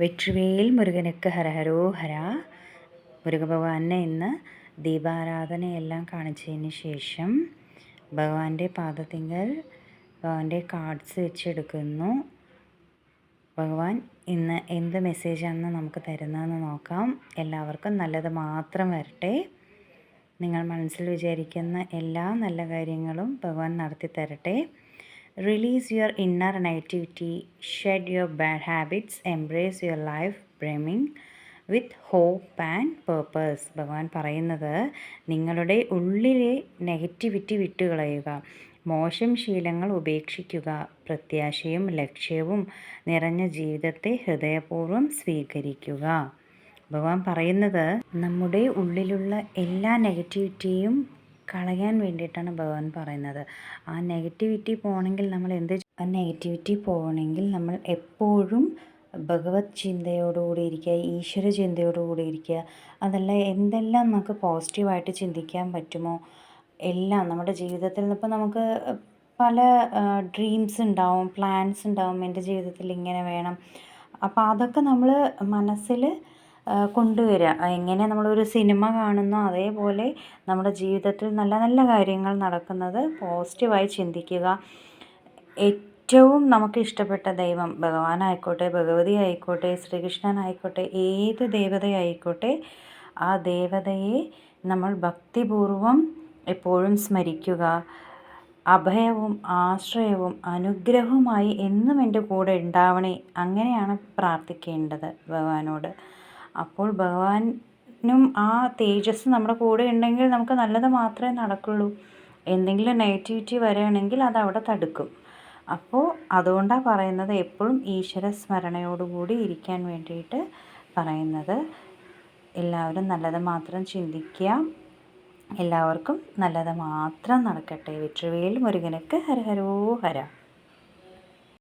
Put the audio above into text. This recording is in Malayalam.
വെற்றிവേൽ മുരുകനുക്ക് ഹരഹരോഹര. മുരുകഭഗവാനെ ഇന്ന് ദീപാരാധനയെല്ലാം കാണിച്ചതിന് ശേഷം ഭഗവാന്റെ പാദത്തിങ്കൽ ഭഗവാന്റെ കാർഡ്സ് വെച്ചെടുക്കുന്നു. ഭഗവാൻ ഇന്ന് എന്ത് മെസ്സേജാണെന്ന് നമുക്ക് തരുന്നതെന്ന് നോക്കാം. എല്ലാവർക്കും നല്ലത് മാത്രം വരട്ടെ. നിങ്ങൾ മനസ്സിൽ വിചാരിക്കുന്ന എല്ലാ നല്ല കാര്യങ്ങളും ഭഗവാൻ നടത്തി തരട്ടെ. Release your inner negativity, shed your bad habits, embrace your life brimming with hope and purpose. ഭഗവാൻ പറയുന്നത് നിങ്ങളുടെ ഉള്ളിലെ നെഗറ്റിവിറ്റി വിട്ടുകളയുക, മോശം ശീലങ്ങൾ ഉപേക്ഷിക്കുക, പ്രത്യാശയും ലക്ഷ്യവും നിറഞ്ഞ ജീവിതത്തെ ഹൃദയപൂർവ്വം സ്വീകരിക്കുക. ഭഗവാൻ പറയുന്നത് നമ്മുടെ ഉള്ളിലുള്ള എല്ലാ നെഗറ്റിവിറ്റിയും കളയാൻ വേണ്ടിയിട്ടാണ് ഭഗവാൻ പറയുന്നത്. ആ നെഗറ്റിവിറ്റി പോകണമെങ്കിൽ നമ്മൾ എപ്പോഴും ഭഗവത് ചിന്തയോടുകൂടി ഇരിക്കുക, ഈശ്വര ചിന്തയോടുകൂടി ഇരിക്കുക. അതല്ല, എന്തെല്ലാം നമുക്ക് പോസിറ്റീവായിട്ട് ചിന്തിക്കാൻ പറ്റുമോ എല്ലാം നമ്മുടെ ജീവിതത്തിൽ. ഇപ്പോൾ നമുക്ക് പല ഡ്രീംസ് ഉണ്ടാവും, പ്ലാൻസ് ഉണ്ടാവും, എൻ്റെ ജീവിതത്തിൽ ഇങ്ങനെ വേണം. അപ്പോൾ അതൊക്കെ നമ്മൾ മനസ്സിൽ കൊണ്ടുവരിക. എങ്ങനെ നമ്മളൊരു സിനിമ കാണുന്നോ അതേപോലെ നമ്മുടെ ജീവിതത്തിൽ നല്ല നല്ല കാര്യങ്ങൾ നടക്കുന്നത് പോസിറ്റീവായി ചിന്തിക്കുക. ഏറ്റവും നമുക്ക് ഇഷ്ടപ്പെട്ട ദൈവം, ഭഗവാനായിക്കോട്ടെ, ഭഗവതി ആയിക്കോട്ടെ, ശ്രീകൃഷ്ണനായിക്കോട്ടെ, ഏത് ദേവതയായിക്കോട്ടെ, ആ ദേവതയെ നമ്മൾ ഭക്തിപൂർവം എപ്പോഴും സ്മരിക്കുക. അഭയവും ആശ്രയവും അനുഗ്രഹവുമായി എന്നും എൻ്റെ കൂടെ ഉണ്ടാവണേ, അങ്ങനെയാണ് പ്രാർത്ഥിക്കേണ്ടത് ഭഗവാനോട്. അപ്പോൾ ഭഗവാനും ആ തേജസ് നമ്മുടെ കൂടെ ഉണ്ടെങ്കിൽ നമുക്ക് നല്ലത് മാത്രമേ നടക്കുള്ളൂ. എന്തെങ്കിലും നെഗറ്റിവിറ്റി വരികയാണെങ്കിൽ അത് അവിടെ തടുക്കും. അപ്പോൾ അതുകൊണ്ടാണ് പറയുന്നത് എപ്പോഴും ഈശ്വര സ്മരണയോടുകൂടി ഇരിക്കാൻ വേണ്ടിയിട്ട് പറയുന്നത്. എല്ലാവരും നല്ലത് മാത്രം ചിന്തിക്കുക. എല്ലാവർക്കും നല്ലത് മാത്രം നടക്കട്ടെ. വെற்றிവേൽ മുരുകനുക്ക് ഹരഹരോഹര.